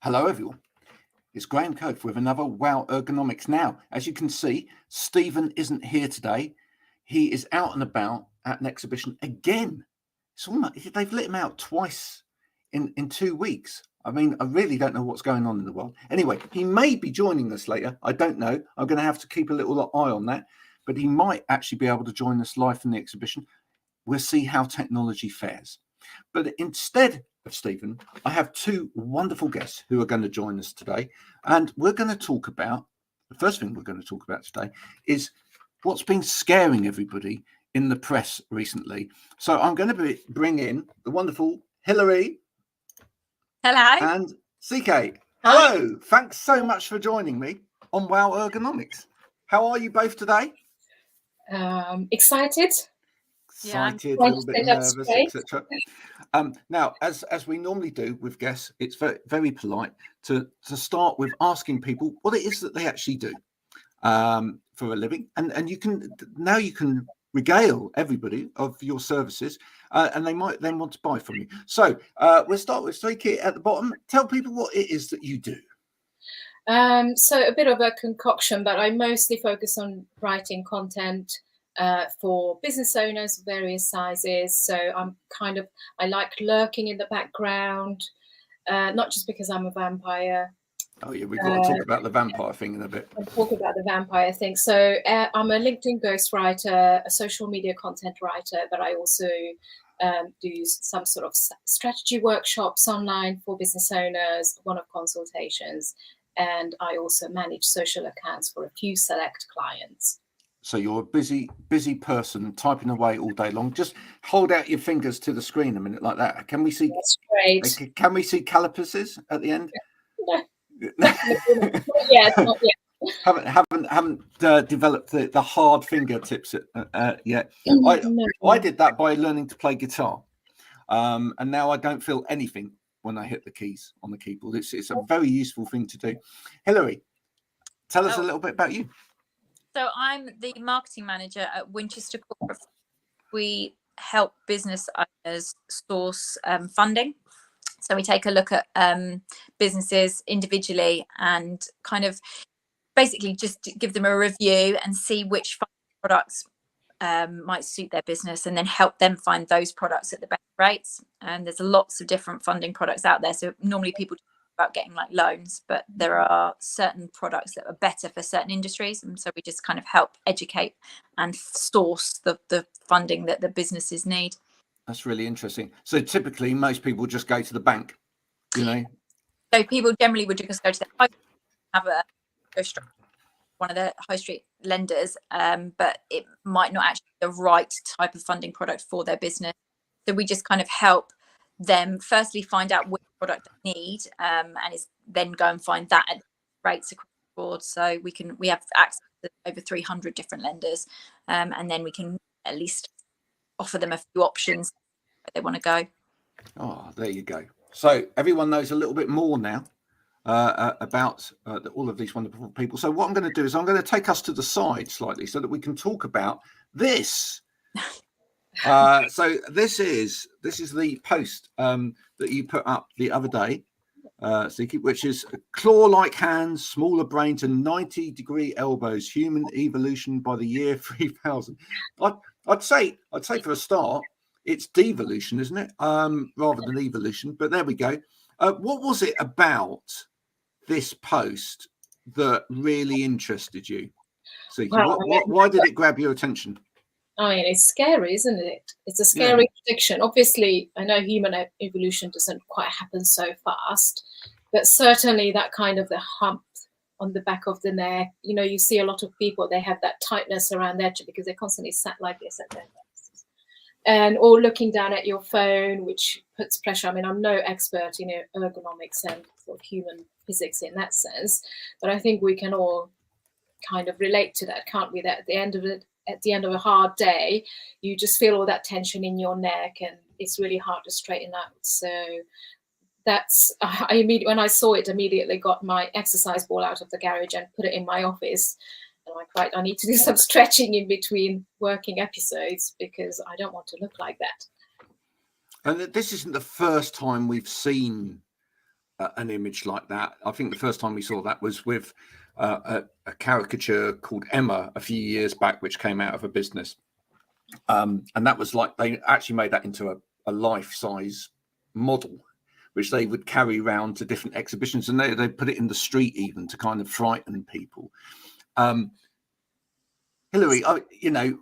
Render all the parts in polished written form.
Hello everyone, it's Graham Cope with another Wow Ergonomics. Now, as you can see, Stephen isn't here today. He is out and about at an exhibition again. It's almost, they've let him out twice in 2 weeks. I mean, I really don't know what's going on in the world. Anyway, he may be joining us later. I don't know. I'm going to have to keep a little eye on that. But he might actually be able to join us live from the exhibition. We'll see how technology fares. But instead of Stephen, I have two wonderful guests who are going to join us today. And we're going to talk about, the first thing we're going to talk about today is what's been scaring everybody in the press recently. So I'm going to bring in the wonderful Hilary. Hello. And Zsike. Hello. Thanks so much for joining me on Wow Ergonomics. How are you both today? Excited. Excited, a little bit nervous, etc. Now, as we normally do with guests, it's very, very polite to start with asking people what it is that they actually do for a living, and you can regale everybody of your services, and they might then want to buy from you. So we'll start with Zsike at the bottom. Tell people what it is that you do. So a bit of a concoction, but I mostly focus on writing content for business owners of various sizes. So I like lurking in the background, not just because I'm a vampire. Oh yeah, we've got to talk about the vampire thing in a bit. I'll talk about the vampire thing. So I'm a LinkedIn ghostwriter, a social media content writer, but I also do some sort of strategy workshops online for business owners, one-off consultations, and I also manage social accounts for a few select clients. So you're a busy person typing away all day long. Just hold out your fingers to the screen a minute like that. Can we see? That's great. Can we see calipers at the end? No. Not yet. haven't developed the hard fingertips yet. I did that by learning to play guitar, and now I don't feel anything when I hit the keys on the keyboard. It's a very useful thing to do. Hilary, tell us a little bit about you. So I'm the marketing manager at Winchester Corporate. We help business owners source funding. So we take a look at businesses individually and kind of basically just give them a review and see which products might suit their business, and then help them find those products at the best rates. And there's lots of different funding products out there. So normally people talk about getting like loans, but there are certain products that are better for certain industries. And so we just kind of help educate and source the funding that the businesses need. That's really interesting. So typically most people just go to the bank, you know? So people generally would just go to the one of the high street lenders, but it might not actually be the right type of funding product for their business. So we just kind of help them firstly find out which product they need, and then go and find that at rates across the board. So we have access to over 300 different lenders, and then we can at least offer them a few options where they want to go. Oh, there you go. So everyone knows a little bit more now about all of these wonderful people. So what I'm going to do is I'm going to take us to the side slightly so that we can talk about this. So this is the post that you put up the other day, Zsike, which is claw-like hands, smaller brains, and 90-degree elbows. Human evolution by the year 3000. I'd say for a start, it's devolution, isn't it? Rather than evolution. But there we go. What was it about this post that really interested you, Zsike? Why did it grab your attention? I mean, it's scary, isn't it? It's a scary prediction. Obviously, I know human evolution doesn't quite happen so fast, but certainly that kind of the hump on the back of the neck, you know, you see a lot of people, they have that tightness around their chin because they're constantly sat like this at their desks. And or looking down at your phone, which puts pressure. I mean, I'm no expert in ergonomics and sort of human physics in that sense, but I think we can all kind of relate to that, can't we? That at the end of a hard day, you just feel all that tension in your neck, and it's really hard to straighten out. So that's when I saw it, immediately got my exercise ball out of the garage and put it in my office. And I need to do some stretching in between working episodes because I don't want to look like that. And this isn't the first time we've seen an image like that. I think the first time we saw that was with a caricature called Emma a few years back, which came out of a business. And that was like, they actually made that into a life-size model, which they would carry around to different exhibitions, and they put it in the street even to kind of frighten people. Hilary,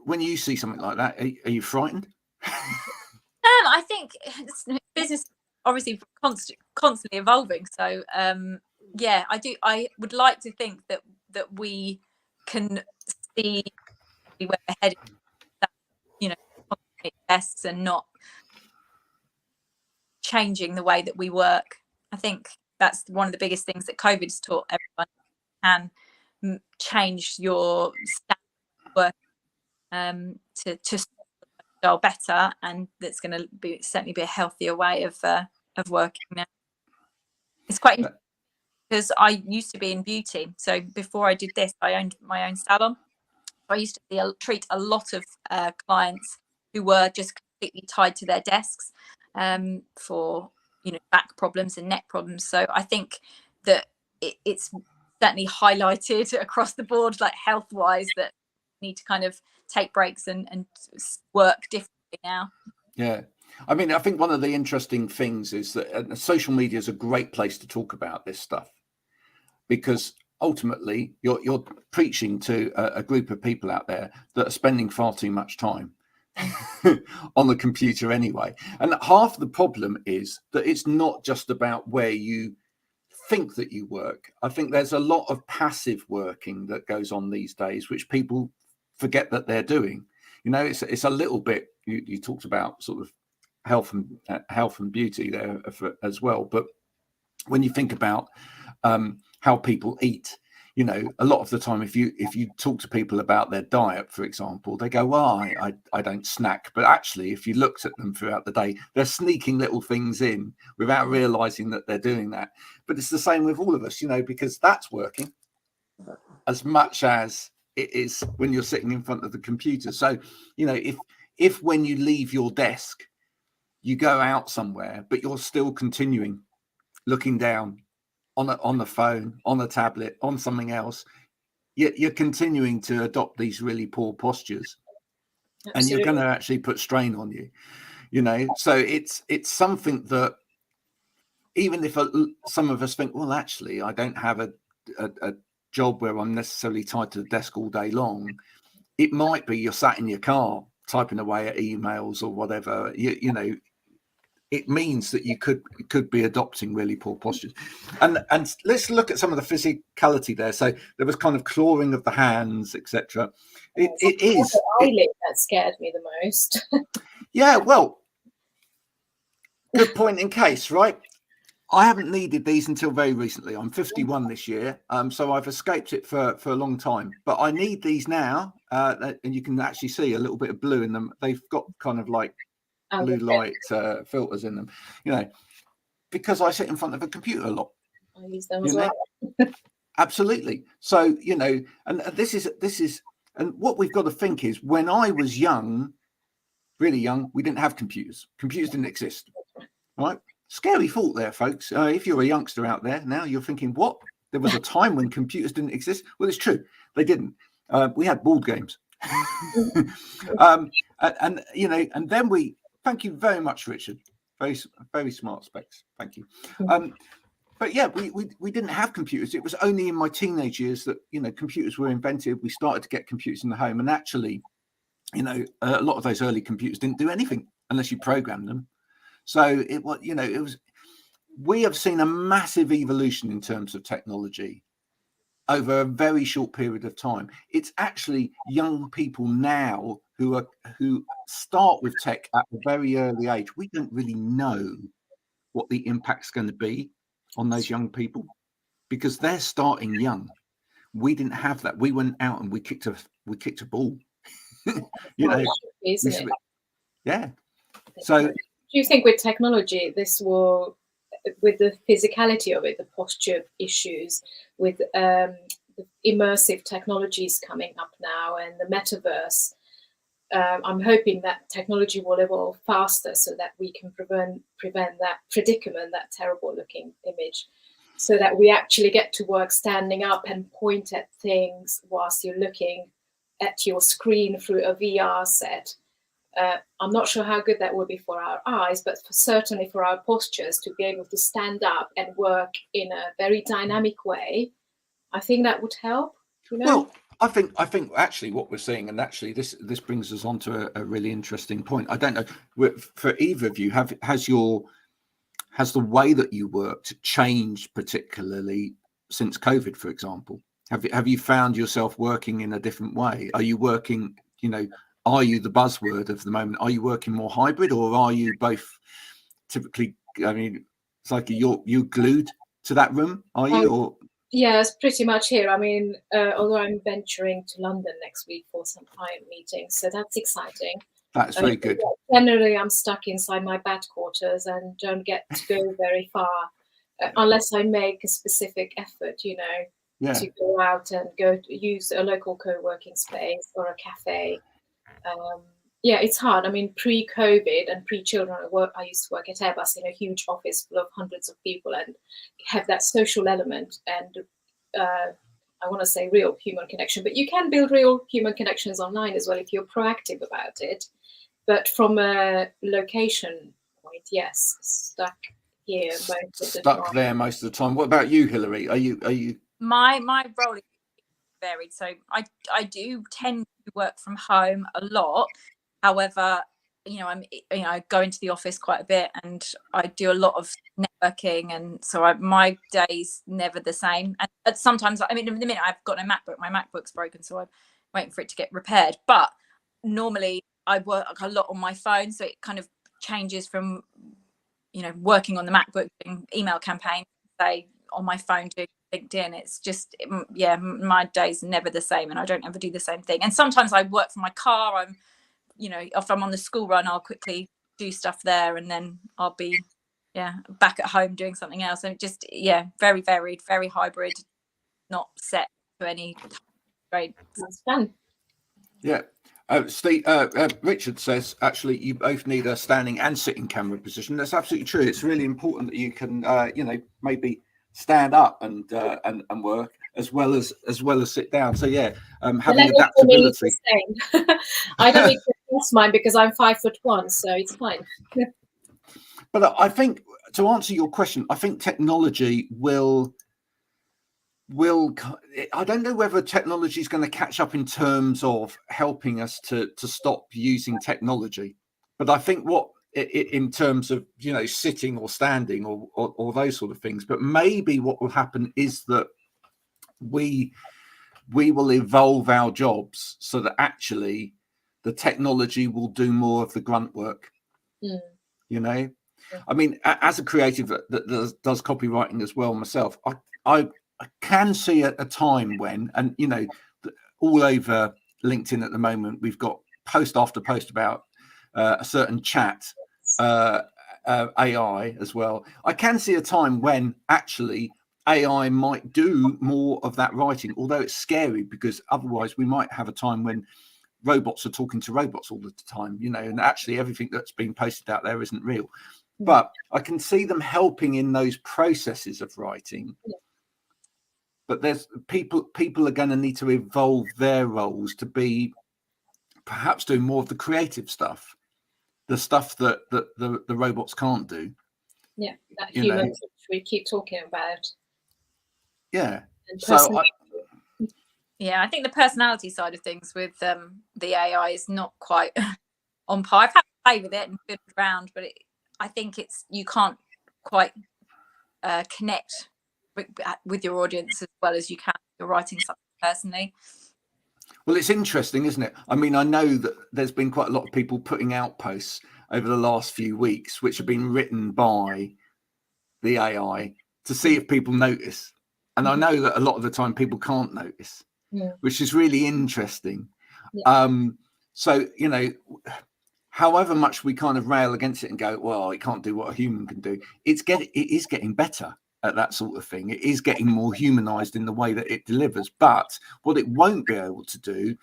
when you see something like that, are you frightened? I think business obviously constantly evolving. So yeah, I would like to think that we can see where we're heading. That, desks and not changing the way that we work. I think that's one of the biggest things that COVID has taught everyone. Can change your work to style better, and that's going to certainly be a healthier way of working now. It's quite interesting because I used to be in beauty, so before I did this, I owned my own salon. I used to treat a lot of clients who were just completely tied to their desks for back problems and neck problems. So I think that it's certainly highlighted across the board, like health wise, that we need to kind of take breaks and work differently now. Yeah, I mean, I think one of the interesting things is that social media is a great place to talk about this stuff, because ultimately you're preaching to a group of people out there that are spending far too much time on the computer anyway. And half the problem is that it's not just about where you think that you work. I think there's a lot of passive working that goes on these days, which people forget that they're doing. It's a little bit, you talked about sort of health and beauty there as well, but when you think about how people eat, a lot of the time, if you talk to people about their diet, for example, they go, well, I don't snack. But actually, if you looked at them throughout the day, they're sneaking little things in without realizing that they're doing that. But it's the same with all of us, because that's working as much as it is when you're sitting in front of the computer. So, if when you leave your desk, you go out somewhere, but you're still continuing looking down on the phone, on a tablet, on something else, you're continuing to adopt these really poor postures. Absolutely. And you're going to actually put strain on you, so it's something that even if some of us think, well, actually, I don't have a job where I'm necessarily tied to the desk all day long. It might be you're sat in your car typing away at emails or whatever, it means that you could be adopting really poor postures. And let's look at some of the physicality there. So there was kind of clawing of the hands, etc. It is the eyelid that scared me the most. Yeah, well, good point in case, right? I haven't needed these until very recently. I'm 51 this year, so I've escaped it for a long time. But I need these now, and you can actually see a little bit of blue in them. They've got kind of like blue light filters in them, because I sit in front of a computer a lot. I use them as well. Absolutely. So, and this is, and what we've got to think is, when I was young, really young, we didn't have computers. Computers didn't exist, right? Scary thought there, folks. If you're a youngster out there now, you're thinking, what? There was a time when computers didn't exist? Well, it's true. They didn't. We had board games. And then thank you very much, Richard. Very, very smart specs. Thank you. But yeah, we didn't have computers. It was only in my teenage years that, computers were invented. We started to get computers in the home. And actually, a lot of those early computers didn't do anything unless you programmed them. So we have seen a massive evolution in terms of technology over a very short period of time. It's actually young people now who start with tech at a very early age. We don't really know what the impact's going to be on those young people because they're starting young. We didn't have that. We went out and we kicked a ball. Isn't it? Yeah. So do you think with technology, this will, with the physicality of it, the posture issues, with the immersive technologies coming up now and the metaverse, I'm hoping that technology will evolve faster so that we can prevent that predicament, that terrible looking image, so that we actually get to work standing up and point at things whilst you're looking at your screen through a VR set. I'm not sure how good that will be for our eyes, but certainly for our postures, to be able to stand up and work in a very dynamic way. I think that would help. Well, I think actually what we're seeing, and actually this brings us on to a really interesting point. I don't know, for either of you, has the way that you worked changed particularly since COVID, for example? Have you found yourself working in a different way? Are you working, are you the buzzword of the moment? Are you working more hybrid, or are you both typically, I mean, it's like you're glued to that room, are you? Or yes, pretty much here. I mean, although I'm venturing to London next week for some client meetings, so that's exciting. That's very good. Generally, I'm stuck inside my bat quarters and don't get to go very far unless I make a specific effort, to go out and go to use a local co-working space or a cafe. It's hard. I mean, pre-COVID and pre-children, I used to work at Airbus in a huge office full of hundreds of people and have that social element and I want to say real human connection. But you can build real human connections online as well if you're proactive about it. But from a location point, yes, stuck here most of the time. Stuck there most of the time. What about you, Hilary? Are you? My role is varied, so I do tend to work from home a lot. However, I go into the office quite a bit, and I do a lot of networking, and so my day's never the same. And sometimes, I mean, in the minute I've got a MacBook, my MacBook's broken, so I'm waiting for it to get repaired. But normally I work a lot on my phone, so it kind of changes from, working on the MacBook, doing email campaigns, say on my phone doing LinkedIn. It's just, my day's never the same, and I don't ever do the same thing. And sometimes I work from my car. I'm, if I'm on the school run, I'll quickly do stuff there, and then I'll be, back at home doing something else. And it just, very varied, very hybrid, not set to any grade. That's fun. Yeah. Steve, Richard says, actually, you both need a standing and sitting camera position. That's absolutely true. It's really important that you can, maybe stand up and work as well as sit down. So having adaptability. I don't need to adjust mine because I'm 5'1", so it's fine. But I think, to answer your question, I think technology will. I don't know whether technology is going to catch up in terms of helping us to stop using technology, but I think in terms of sitting or standing or those sort of things, but maybe what will happen is that we will evolve our jobs so that actually the technology will do more of the grunt work. I mean, as a creative that does copywriting as well myself, I can see a time when, and all over LinkedIn at the moment, we've got post after post about a certain chat AI as well. I can see a time when actually AI might do more of that writing, although it's scary because otherwise we might have a time when robots are talking to robots all the time, and actually everything that's being posted out there isn't real. But I can see them helping in those processes of writing. But there's people are going to need to evolve their roles to be perhaps doing more of the creative stuff, the stuff that the robots can't do. Yeah, that human touch we keep talking about. Yeah. I think the personality side of things with the AI is not quite on par. I've had to play with it and fiddle around, but I think you can't quite connect with your audience as well as you can if you're writing something personally. Well, it's interesting, isn't it? I mean, I know that there's been quite a lot of people putting out posts over the last few weeks which have been written by the AI to see if people notice. And I know that a lot of the time people can't notice, which is really interesting. So, however much we kind of rail against it and go, well, it can't do what a human can do, it is getting better at that sort of thing. It is getting more humanized in the way that it delivers. But what it won't be able to do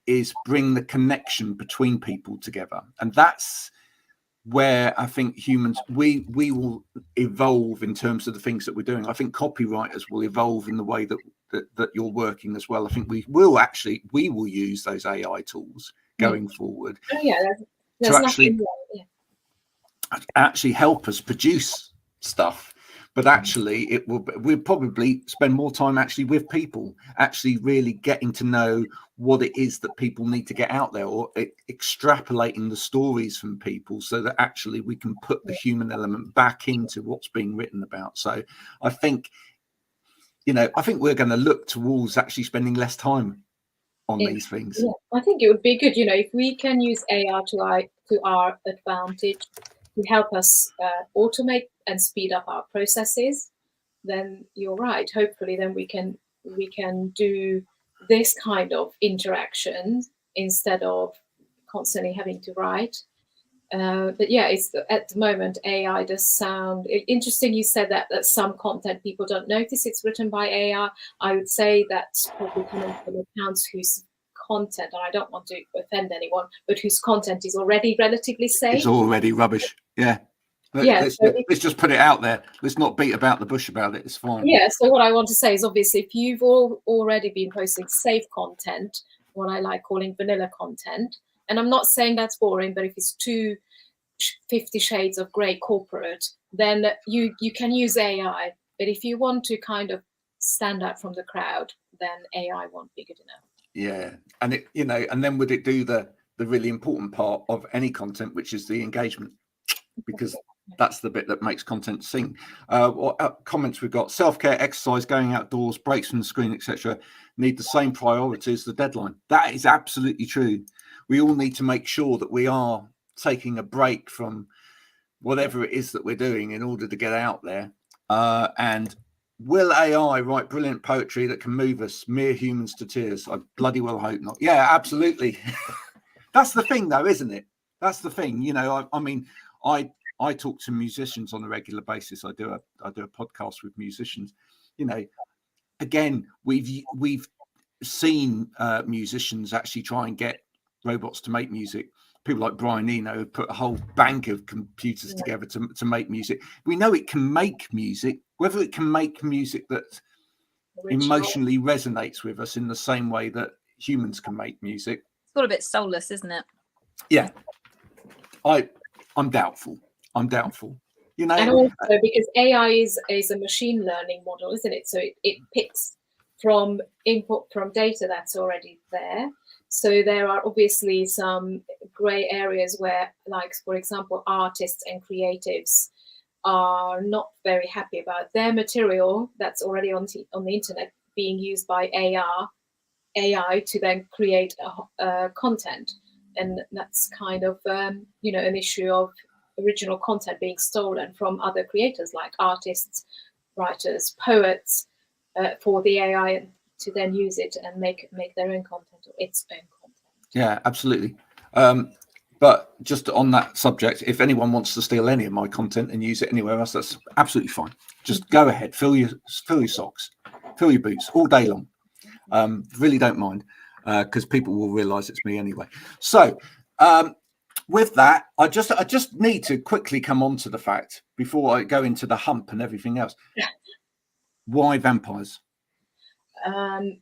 is bring the connection between people together, and that's where I think humans we will evolve in terms of the things that we're doing. I think copywriters will evolve in the way that you're working as well. I think we will use those AI tools going forward there's to actually nothing wrong. actually help us produce stuff. But actually, we'll probably spend more time actually with people, actually really getting to know what it is that people need to get out there, or extrapolating the stories from people so that actually we can put the human element back into what's being written about. So I think, I think we're going to look towards actually spending less time on these things. Yeah, I think it would be good, if we can use AI to our advantage to help us automate and speed up our processes, then you're right. Hopefully, then we can do this kind of interaction instead of constantly having to write. But yeah, it's at the moment AI does sound interesting. You said that some content people don't notice it's written by AI. I would say that's probably coming from accounts whose content, and I don't want to offend anyone, but whose content is already relatively safe. It's already rubbish. Yeah. Let's just put it out there. Let's not beat about the bush about it. It's fine. Yeah. So what I want to say is, obviously, if you've already been posting safe content, what I like calling vanilla content, and I'm not saying that's boring, but if it's too 50 Shades of Grey corporate, then you can use AI. But if you want to kind of stand out from the crowd, then AI won't be good enough. Yeah, and and then would it do the really important part of any content, which is the engagement, because that's the bit that makes content sing. What comments we've got: self-care, exercise, going outdoors, breaks from the screen, etc. need the same priority as the deadline. That is absolutely true. We all need to make sure that we are taking a break from whatever it is that we're doing in order to get out there. And will AI write brilliant poetry that can move us mere humans to tears? I bloody well hope not. Yeah, absolutely. That's the thing, though, isn't it? That's the thing. I mean, I talk to musicians on a regular basis. I do a podcast with musicians. Again, we've seen musicians actually try and get robots to make music. People like Brian Eno have put a whole bank of computers together to make music. We know it can make music. Whether it can make music that emotionally resonates with us in the same way that humans can make music. It's all a bit soulless, isn't it? Yeah. I'm doubtful. And also because AI is a machine learning model, isn't it? So it picks from input from data that's already there. So there are obviously some gray areas where, like, for example, artists and creatives are not very happy about their material that's already on the internet being used by AI to then create content. And that's kind of, an issue of original content being stolen from other creators, like artists, writers, poets, for the AI to then use it and make their own content or its own content. Yeah, absolutely. But just on that subject, if anyone wants to steal any of my content and use it anywhere else, that's absolutely fine. Just go ahead, fill your socks, fill your boots all day long. Really don't mind, because people will realise it's me anyway. So with that, I just need to quickly come on to the fact before I go into the hump and everything else. Why vampires?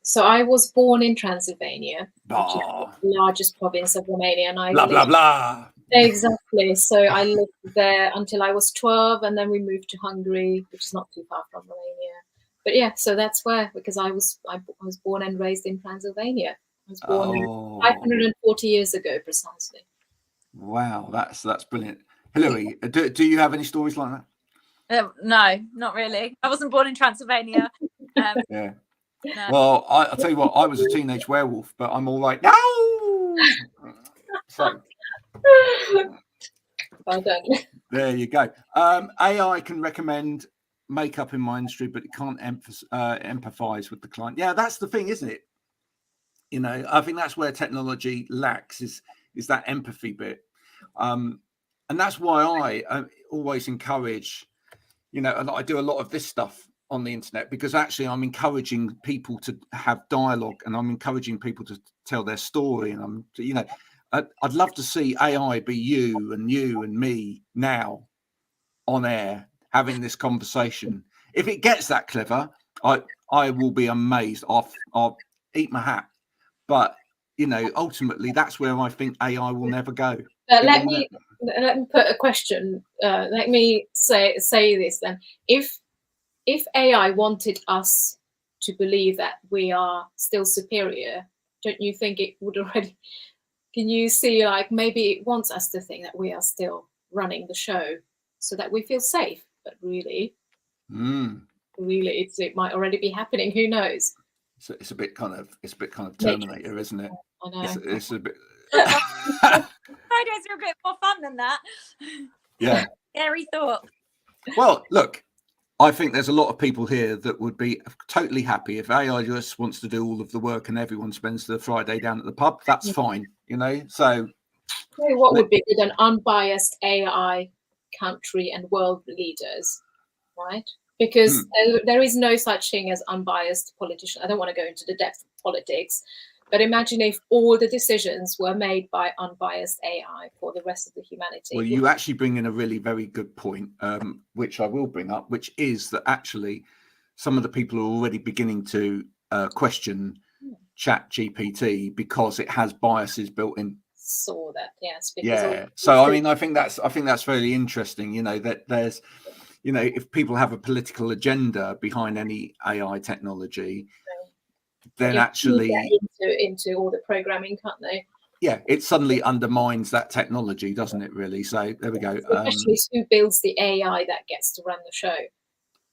So I was born in Transylvania, which is the largest province of Romania, and I blah blah blah. Exactly. So I lived there until I was 12, and then we moved to Hungary, which is not too far from Romania. But yeah, so that's where, because I was born and raised in Transylvania. I was born 540 years ago, precisely. Wow, that's brilliant. Hilary, do you have any stories like that? No, not really. I wasn't born in Transylvania. Yeah. No. Well, I'll tell you what, I was a teenage werewolf, but I'm all right now. So well done. There you go. AI can recommend makeup in my industry, but it can't empathize with the client. Yeah, that's the thing, isn't it? I think that's where technology lacks is that empathy bit. And that's why I always encourage, I do a lot of this stuff on the internet, because actually I'm encouraging people to have dialogue, and I'm encouraging people to tell their story. And I'm, you know, I'd love to see AI be you and me now on air having this conversation. If it gets that clever, I will be amazed. I'll eat my hat. But you know, ultimately, that's where I think AI will never go. Let me put a question. Let me say this then. If AI wanted us to believe that we are still superior, don't you think it would already? Can you see, like, maybe it wants us to think that we are still running the show so that we feel safe, but really, it might already be happening. Who knows? So it's a bit kind of Terminator, isn't it? I know. It's a bit. Fridays are a bit more fun than that. Yeah. Scary thought. Well, look, I think there's a lot of people here that would be totally happy if AI just wants to do all of the work and everyone spends the Friday down at the pub. That's fine, you know. So, what would be good? An unbiased AI country and world leaders, right? Because there is no such thing as unbiased politician. I don't want to go into the depth of politics, but imagine if all the decisions were made by unbiased AI for the rest of the humanity. Well, you actually bring in a really very good point, which I will bring up, which is that actually some of the people are already beginning to question Chat GPT because it has biases built in. Saw that, yes. Yeah. So I mean, I think that's very interesting. You know, that there's, you know, if people have a political agenda behind any AI technology, then actually into all the programming, can't they? Yeah, it suddenly undermines that technology, doesn't it? Really. So there we go. Especially who builds the AI that gets to run the show.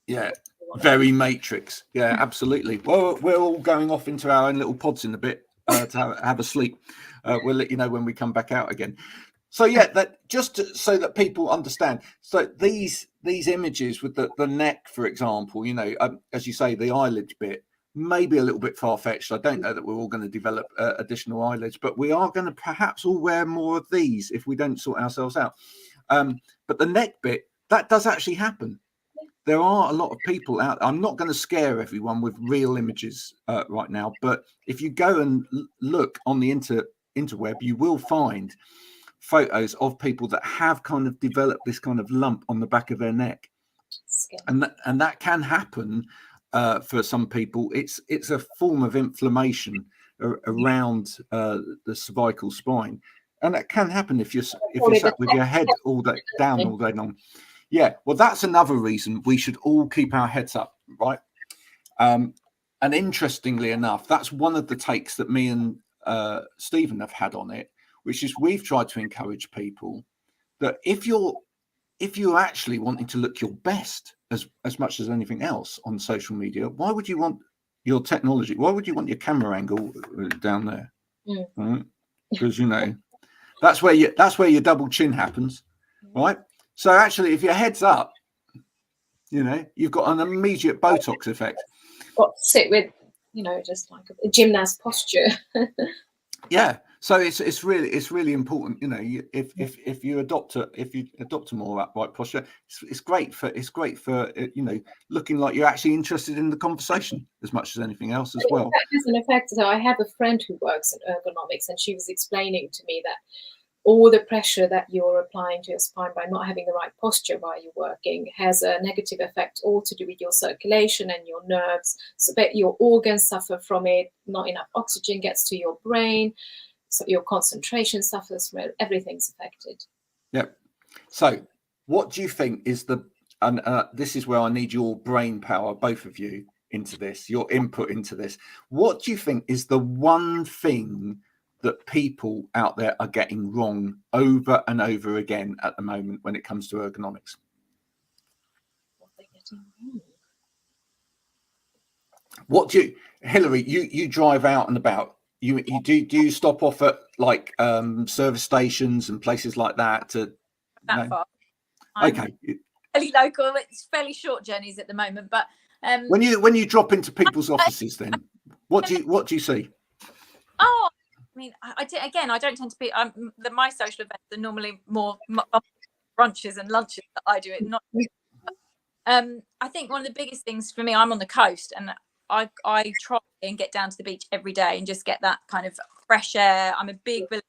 Yeah, very Matrix. Yeah, absolutely. Well, we're all going off into our own little pods in a bit to have a sleep. We'll let you know when we come back out again. So yeah, that so that people understand. So these images with the neck, for example, you know, as you say, the eyelid bit, maybe a little bit far-fetched. I don't know that we're all going to develop additional eyelids, but we are going to perhaps all wear more of these if we don't sort ourselves out. But the neck bit, that does actually happen. There are a lot of people out. I'm not going to scare everyone with real images right now, but if you go and look on the interweb, you will find photos of people that have kind of developed this kind of lump on the back of their neck, and that can happen. For some people, it's a form of inflammation around the cervical spine, and that can happen if you're sat with your head all day down all day long. Yeah, well, that's another reason we should all keep our heads up, right? And interestingly enough, that's one of the takes that me and Stephen have had on it, which is we've tried to encourage people that if you're actually wanting to look your best as much as anything else on social media, why would you want your technology? Why would you want your camera angle down there? Right? Because you know that's where your double chin happens, right? So actually, if your head's up, you know you've got an immediate Botox effect. Got to sit with, you know, just like a gymnast posture. Yeah. So it's really important, you know. If you adopt a more upright posture, it's great for you know, looking like you're actually interested in the conversation as much as anything else as well. That has an effect. So I have a friend who works in ergonomics, and she was explaining to me that all the pressure that you're applying to your spine by not having the right posture while you're working has a negative effect, all to do with your circulation and your nerves. So that your organs suffer from it. Not enough oxygen gets to your brain. So your concentration suffers from it. Everything's affected. Yep. So what do you think is and this is where I need your brain power, both of you, into this, your input into this. What do you think is the one thing that people out there are getting wrong over and over again at the moment when it comes to ergonomics? What they're getting wrong. What do Hilary, you drive out and about. Do you stop off at like service stations and places like that to far? Okay, fairly local. It's fairly short journeys at the moment, but when you drop into people's offices, then what do you see? Oh, I mean, I don't tend to be. My social events are normally more brunches and lunches that I do. It not I think one of the biggest things for me, I'm on the coast, and I try and get down to the beach every day and just get that kind of fresh air. I'm a big believer.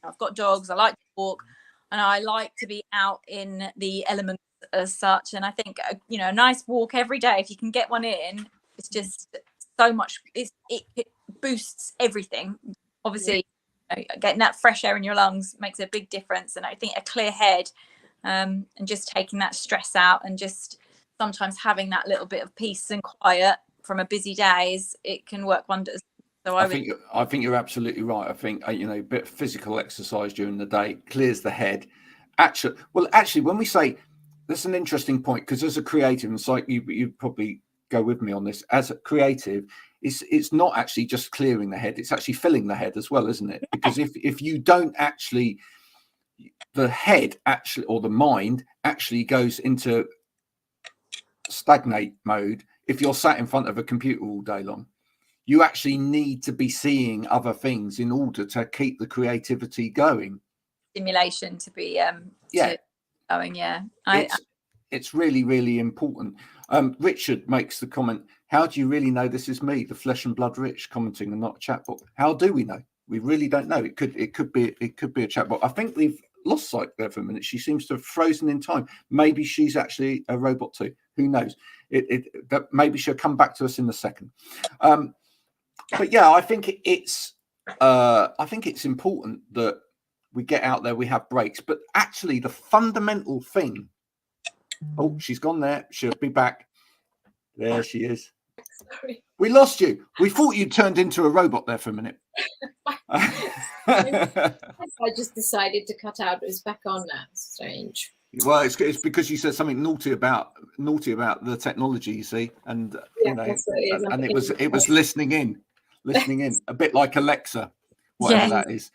I've got dogs. I like to walk, and I like to be out in the elements as such. And I think a nice walk every day, if you can get one in, it's just so much. It boosts everything. Obviously, getting that fresh air in your lungs makes a big difference. And I think a clear head, and just taking that stress out, and just sometimes having that little bit of peace and quiet from a busy day, it can work wonders. So I think you're absolutely right. I think a bit of physical exercise during the day clears the head. Actually, when we say, that's an interesting point, because as a creative, and so you probably go with me on this, as a creative, it's not actually just clearing the head; it's actually filling the head as well, isn't it? Because if you don't actually, the head actually, or the mind actually goes into stagnate mode if you're sat in front of a computer all day long. You actually need to be seeing other things in order to keep the creativity going. Stimulation to be going. Yeah, it's really, really important. Richard makes the comment, how do you really know this is me, the flesh and blood Rich, commenting and not a chatbot? How do we know? We really don't know. It could be a chatbot. I think we've lost sight there for a minute. She seems to have frozen in time. Maybe she's actually a robot too. Who knows? Maybe she'll come back to us in a second. But yeah, I think it's important that we get out there, we have breaks. But actually, the fundamental thing. Oh, she's gone there. She'll be back. There she is. Sorry. We lost you. We thought you turned into a robot there for a minute. I just decided to cut out. It's back on now. Strange. Well, it's because you said something naughty about the technology, you see, and and it was listening in, a bit like Alexa, whatever that is.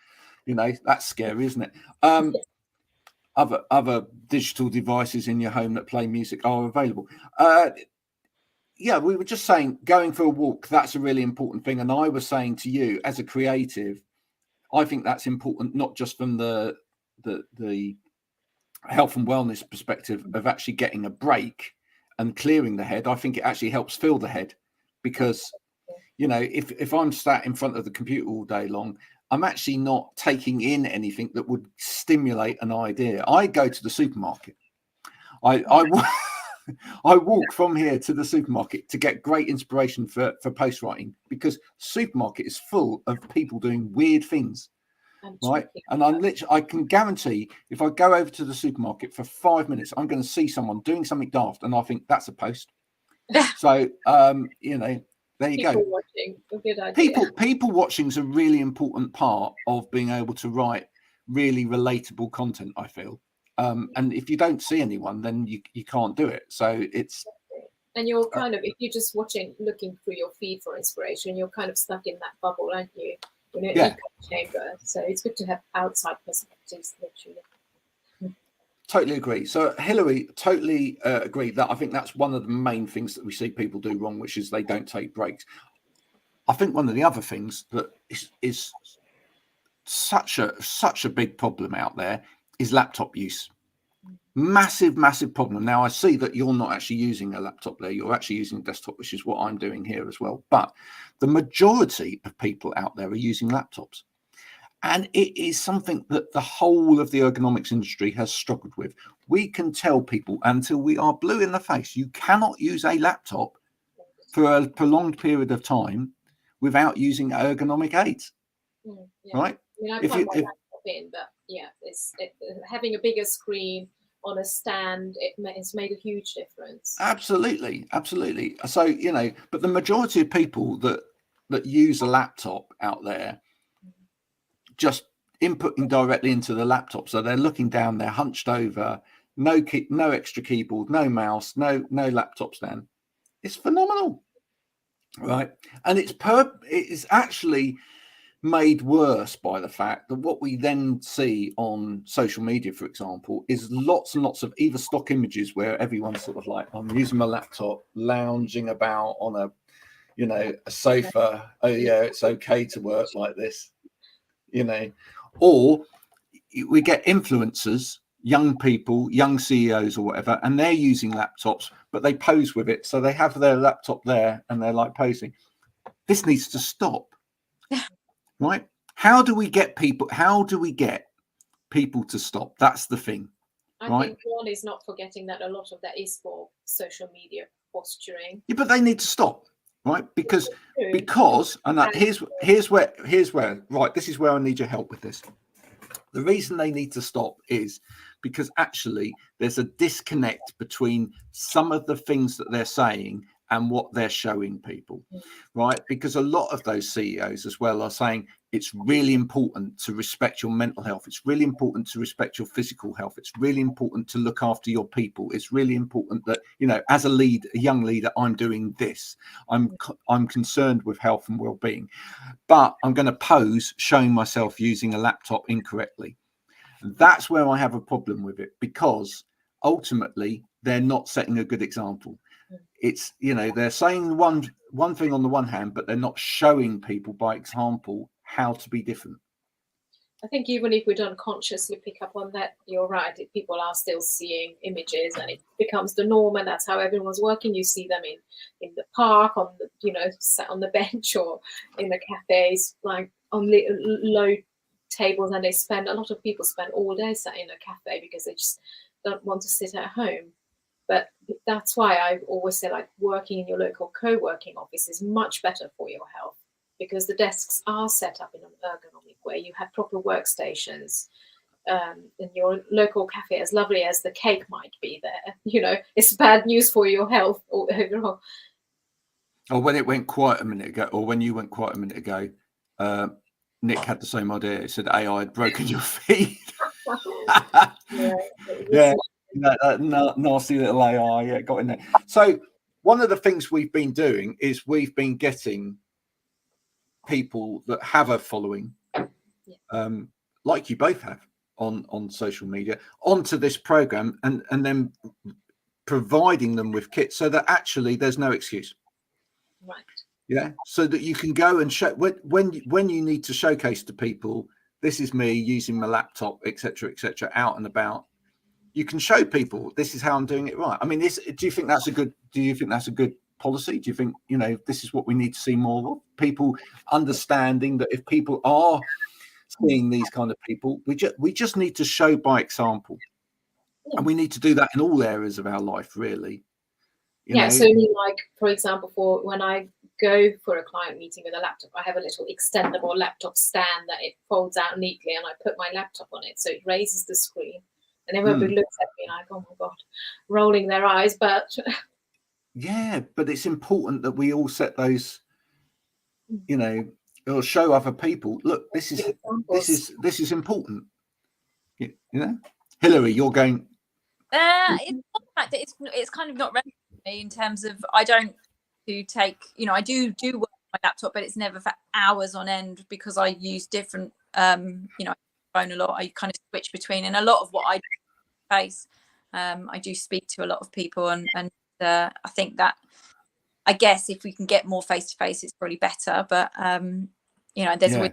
That's scary, isn't it? Other digital devices in your home that play music are available. We were just saying, going for a walk, that's a really important thing. And I was saying to you, as a creative, I think that's important, not just from the health and wellness perspective of actually getting a break and clearing the head. I think it actually helps fill the head, because if I'm sat in front of the computer all day long, I'm actually not taking in anything that would stimulate an idea. I go to the supermarket. I walk from here to the supermarket to get great inspiration for post writing, because supermarket is full of people doing weird things. Right. And I can guarantee, if I go over to the supermarket for 5 minutes, I'm going to see someone doing something daft, and I think that's a post. So there you go. Watching, a good idea. People watching is a really important part of being able to write really relatable content, I feel. And if you don't see anyone, then you can't do it. So it's, and you're kind of, if you're just looking through your feed for inspiration, you're kind of stuck in that bubble, aren't you? Echo chamber. So it's good to have outside perspectives, literally. Totally agree. So Hilary, totally agree that I think that's one of the main things that we see people do wrong, which is they don't take breaks. I think one of the other things that is such a big problem out there is laptop use. Massive problem. Now I see that you're not actually using a laptop there, you're actually using a desktop, which is what I'm doing here as well. But the majority of people out there are using laptops. And it is something that the whole of the ergonomics industry has struggled with. We can tell people until we are blue in the face, you cannot use a laptop for a prolonged period of time without using ergonomic aids. Right? I mean, I plug my laptop in, but having a bigger screen on a stand, it's made a huge difference. Absolutely. So, but the majority of people that use a laptop out there just inputting directly into the laptop, so they're looking down, they're hunched over, no extra keyboard, no mouse, no laptop stand. It's phenomenal, right? And it is actually made worse by the fact that what we then see on social media, for example, is lots and lots of either stock images where everyone's sort of like, I'm using my laptop, lounging about on a sofa. Oh yeah, it's okay to work like this. Or we get influencers young people, young CEOs or whatever, and they're using laptops, but they pose with it. So they have their laptop there and they're like posing. This needs to stop, right? How do we get people to stop? That's the thing. I right? think one is not forgetting that a lot of that is for social media posturing. Yeah, but they need to stop, right? Because and here's where right, this is where I need your help with this. The reason they need to stop is because actually there's a disconnect between some of the things that they're saying and what they're showing people, right? Because a lot of those CEOs as well are saying it's really important to respect your mental health. It's really important to respect your physical health. It's really important to look after your people. It's really important that, you know, as a young leader, I'm doing this. I'm concerned with health and well-being, but I'm going to pose showing myself using a laptop incorrectly. That's where I have a problem with it, because ultimately they're not setting a good example. It's, you know, they're saying one thing on the one hand, but they're not showing people by example how to be different. I think even if we don't consciously pick up on that, you're right. People are still seeing images, and it becomes the norm, and that's how everyone's working. You see them in the park, on the, you know, sat on the bench, or in the cafes, like on low tables, and a lot of people spend all day sat in a cafe because they just don't want to sit at home. But that's why I always say, like, working in your local co-working office is much better for your health, because the desks are set up in an ergonomic way. You have proper workstations. In your local cafe, as lovely as the cake might be there, you know, it's bad news for your health overall. Or when it went quiet a minute ago, or when you went quiet a minute ago, Nick had the same idea. He said AI had broken your feet. Yeah. That nasty little AI, yeah, got in there. So one of the things we've been doing is we've been getting people that have a following, like you both have on social media, onto this program, and then providing them with kits so that actually there's no excuse. Right. Yeah, so that you can go and show when you need to showcase to people, this is me using my laptop, etc., out and about. You can show people this is how I'm doing it right. I mean, do you think that's a good policy? Do you think, you know, this is what we need to see more of? People understanding that if people are seeing these kind of people, we just need to show by example, and we need to do that in all areas of our life, really. You know? So like, for example, for when I go for a client meeting with a laptop, I have a little extendable laptop stand that it folds out neatly, and I put my laptop on it, so it raises the screen. And everybody looks at me like, oh my God, rolling their eyes. But yeah, but it's important that we all set those, you know, or show other people, look, this is important. You know, Hilary, you're going. It's kind of not relevant to me in terms of, I don't take, you know, I do work on my laptop, but it's never for hours on end, because I use different, you know, phone a lot. I kind of switch between, and a lot of what I do face, I do speak to a lot of people, and I think that, I guess, if we can get more face to face, it's probably better. But you know, there's a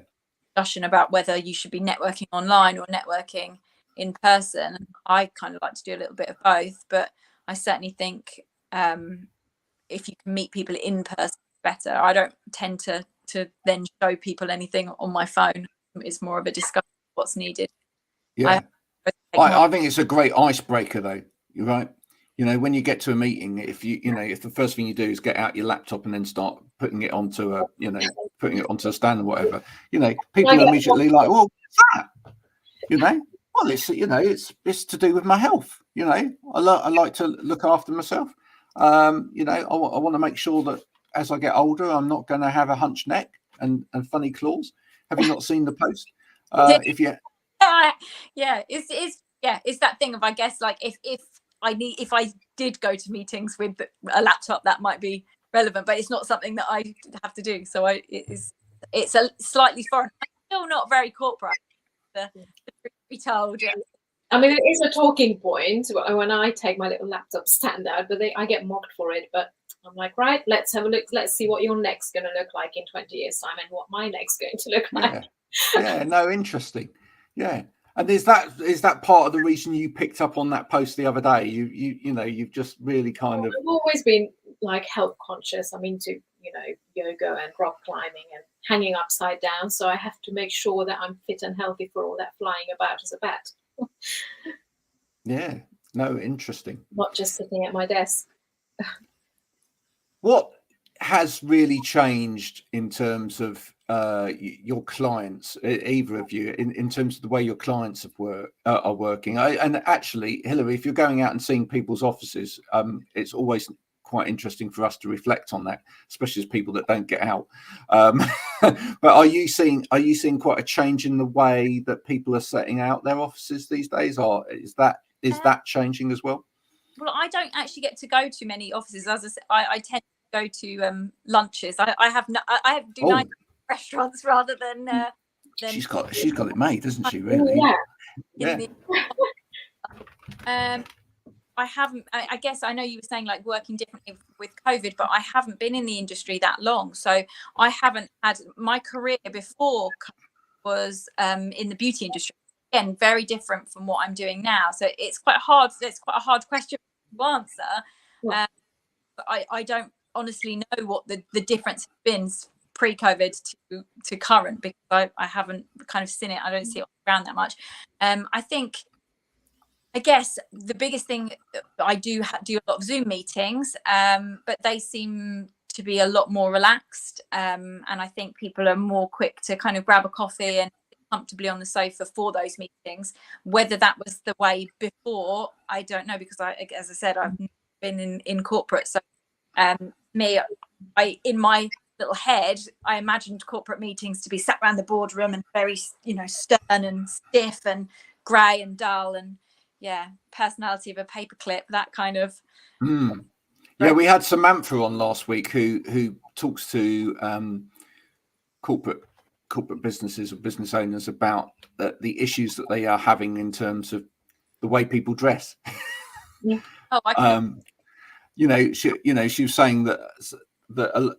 discussion about whether you should be networking online or networking in person. I kind of like to do a little bit of both, but I certainly think if you can meet people in person, it's better. I don't tend to then show people anything on my phone. It's more of a discussion of what's needed. Yeah, I think it's a great icebreaker, though. You're right. You know, when you get to a meeting, if the first thing you do is get out your laptop and then start putting it onto a a stand or whatever, you know, people are immediately like, well, what's that? You know, well, it's to do with my health. You know, I like to look after myself. You know, I want to make sure that as I get older, I'm not going to have a hunched neck and funny claws. Have you not seen the post? If you, it's that thing of, I guess, like if I did go to meetings with a laptop, that might be relevant, but it's not something that I have to do. So it's a slightly foreign. I'm still not very corporate, to be told. I mean, it is a talking point when I take my little laptop stand out, but I get mocked for it. But I'm like, right, let's have a look. Let's see what your neck's going to look like in 20 years' time, and what my neck's going to look like. Yeah, no, interesting. Yeah. And is that part of the reason you picked up on that post the other day? You've just really kind of. I've always been like health conscious. I'm into yoga and rock climbing and hanging upside down. So I have to make sure that I'm fit and healthy for all that flying about as a bat. Yeah. No, interesting. Not just sitting at my desk. What has really changed in terms of your clients, either of you, in terms of the way your clients are working? And actually, Hilary, if you're going out and seeing people's offices, it's always quite interesting for us to reflect on that, especially as people that don't get out. But are you seeing quite a change in the way that people are setting out their offices these days, or is that changing as well? Well, I don't actually get to go to many offices. As I said, I tend to go to lunches. I do nice restaurants rather than. She's got it made, doesn't she? Really? Yeah. I haven't. I guess I know you were saying like working differently with COVID, but I haven't been in the industry that long, so I haven't had my career before was in the beauty industry. Again, very different from what I'm doing now. So it's quite hard. It's quite a hard question to answer. Yeah. I don't honestly know what the difference has been pre-COVID to current, because I haven't kind of seen it. I don't see it around that much. I guess the biggest thing, I do a lot of Zoom meetings, but they seem to be a lot more relaxed. And I think people are more quick to kind of grab a coffee and sit comfortably on the sofa for those meetings. Whether that was the way before, I don't know, because as I said, I've been in corporate. So in my little head, I imagined corporate meetings to be sat around the boardroom and very, stern and stiff and grey and dull and personality of a paperclip, that kind of. Yeah, we had Samantha on last week who talks to corporate businesses or business owners about the issues that they are having in terms of the way people dress. Yeah. She was saying that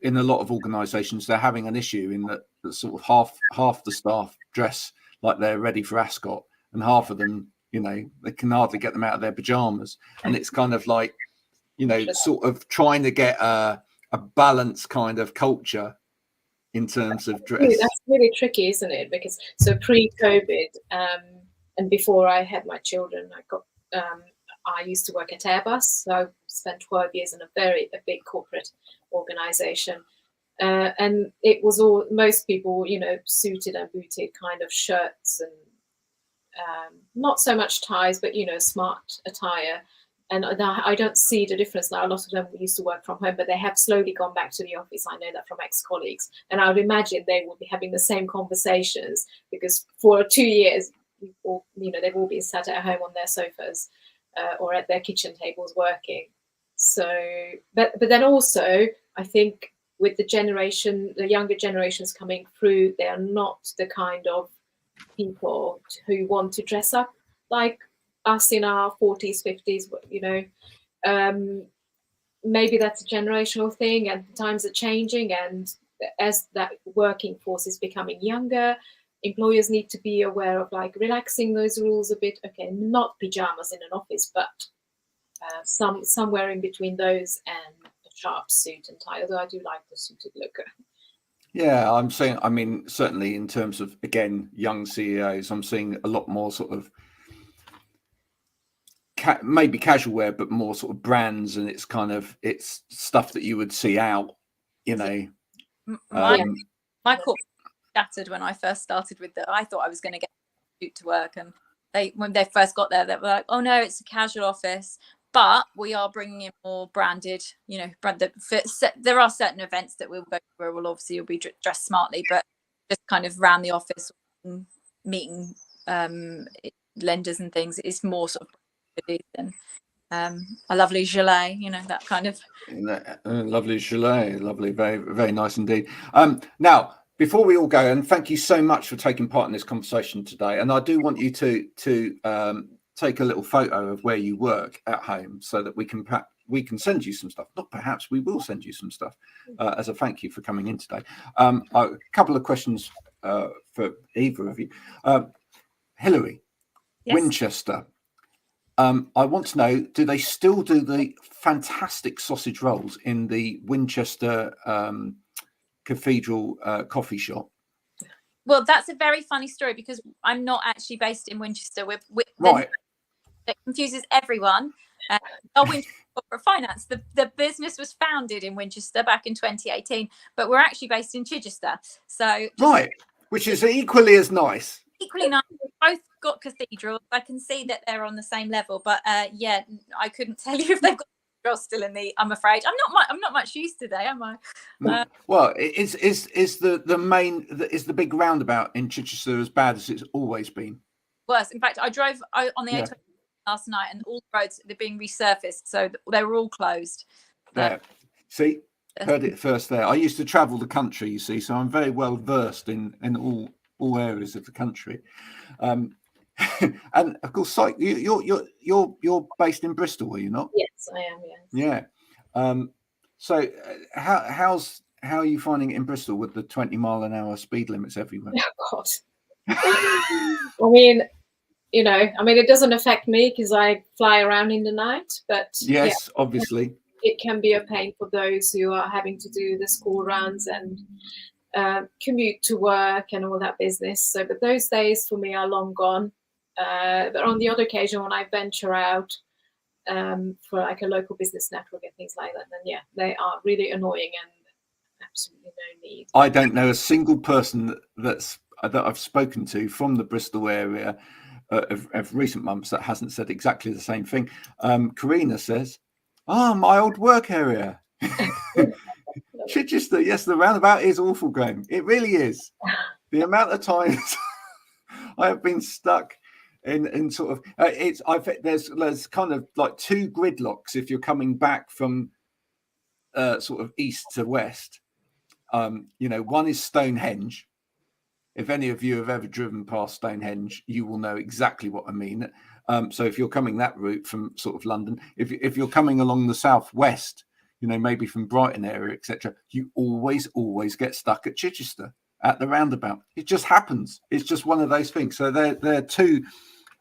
in a lot of organisations they're having an issue in that sort of half the staff dress like they're ready for Ascot, and half of them, they can hardly get them out of their pajamas, and it's kind of like, sort of trying to get a balanced kind of culture in terms of dress. That's really tricky, isn't it? Because pre-COVID and before I had my children, I used to work at Airbus, so I spent 12 years in a big corporate organisation, and it was most people, suited and booted kind of shirts and not so much ties, but smart attire. And I don't see the difference now. A lot of them used to work from home, but they have slowly gone back to the office. I know that from ex-colleagues, and I would imagine they will be having the same conversations, because for 2 years, they've all been sat at home on their sofas or at their kitchen tables working. So, but then also, I think with the younger generations coming through, they are not the kind of people who want to dress up like us in our 40s, 50s, maybe that's a generational thing, and times are changing, and as that working force is becoming younger, employers need to be aware of like relaxing those rules a bit. Okay, not pajamas in an office, but somewhere in between those and a sharp suit and tie, although I do like the suited look. Yeah, I'm saying, I mean, certainly in terms of, again, young CEOs, I'm seeing a lot more sort of maybe casual wear, but more sort of brands, and it's stuff that you would see out, My corporate scattered when I first started with I thought I was going to get a suit to work, and when they first got there, they were like, "Oh no, it's a casual office, but we are bringing in more branded, branded fits." There are certain events that we'll go to where we'll obviously be dressed smartly, but just kind of around the office, meeting lenders and things, it's more sort of than a lovely gilet, that kind of. Lovely gilet, lovely, very, very nice indeed. Now, before we all go, and thank you so much for taking part in this conversation today, and I do want you to take a little photo of where you work at home, so that we can send you some stuff. Not perhaps, we will send you some stuff as a thank you for coming in today. A couple of questions for either of you. Hilary, Yes. Winchester. I want to know, do they still do the fantastic sausage rolls in the Winchester Cathedral coffee shop? Well, that's a very funny story because I'm not actually based in Winchester. Right. It confuses everyone. Our Winchester Corporate Finance, the business was founded in Winchester back in 2018, but we're actually based in Chichester. So Right, which is equally as nice. Equally nice. Both got cathedrals. I can see that they're on the same level, but yeah, I couldn't tell you if they've got cathedrals still in the. I'm afraid I'm not much use today, am I? No. Well, is the main is the big roundabout in Chichester as bad as it's always been? Worse. In fact, I drove on the A20 last night, and all the roads they're being resurfaced, so they were all closed. There, see, heard it first there. I used to travel the country, you see, so I'm very well versed in all areas of the country. And of course, you're based in Bristol, are you not? Yes, I am. Yes. Yeah. So how are you finding it in Bristol with the 20-mile-an-hour speed limits everywhere? Oh God. I mean, it doesn't affect me because I fly around in the night. But yes, yeah, obviously, it can be a pain for those who are having to do the school runs and commute to work and all that business. So, but those days for me are long gone. But on the other occasion, when I venture out for like a local business network and things like that, then yeah, they are really annoying and absolutely no need. I don't know a single person that I've spoken to from the Bristol area of recent months that hasn't said exactly the same thing. Karina says, my old work area. Chichester, yes, the roundabout is awful, Graham. It really is. The amount of times I have been stuck in sort of there's kind of like two gridlocks if you're coming back from sort of east to west. One is Stonehenge. If any of you have ever driven past Stonehenge, you will know exactly what I mean. So if you're coming that route from sort of London, if you're coming along the southwest, maybe from Brighton area, etc., you always get stuck at Chichester at the roundabout. It just happens. It's just one of those things. So they're two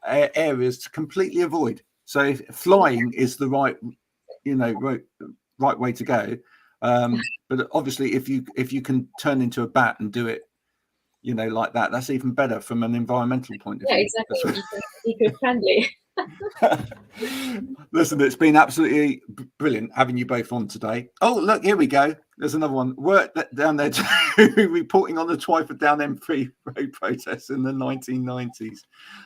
areas to completely avoid. So if flying is the right way to go, but obviously if you can turn into a bat and do it, like that, that's even better from an environmental point of view. Yeah, exactly. Eco-friendly. Listen, it's been absolutely brilliant having you both on today. Oh, look, here we go. There's another one. Work down there too, reporting on the Twyford Down M3 road protests in the 1990s.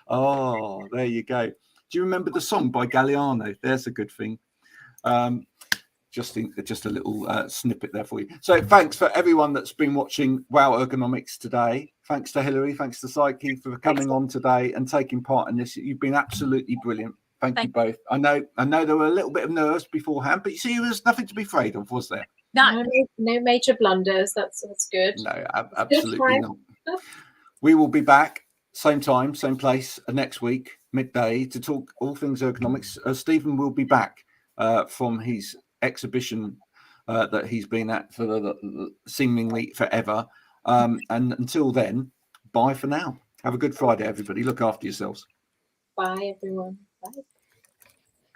Oh, there you go. Do you remember the song by Galliano? There's a good thing. Just a little snippet there for you. So thanks for everyone that's been watching Wow Ergonomics today. Thanks to Hilary, thanks to Zsike for coming on today and taking part in this. You've been absolutely brilliant. Thank you both. I know there were a little bit of nerves beforehand, but you see, there was nothing to be afraid of, was there? No major blunders. That's good. No, absolutely not. We will be back same time, same place next week, midday, to talk all things ergonomics. Stephen will be back from his exhibition that he's been at for seemingly forever. And until then, bye for now. Have a good Friday, everybody. Look after yourselves. Bye, everyone. Bye.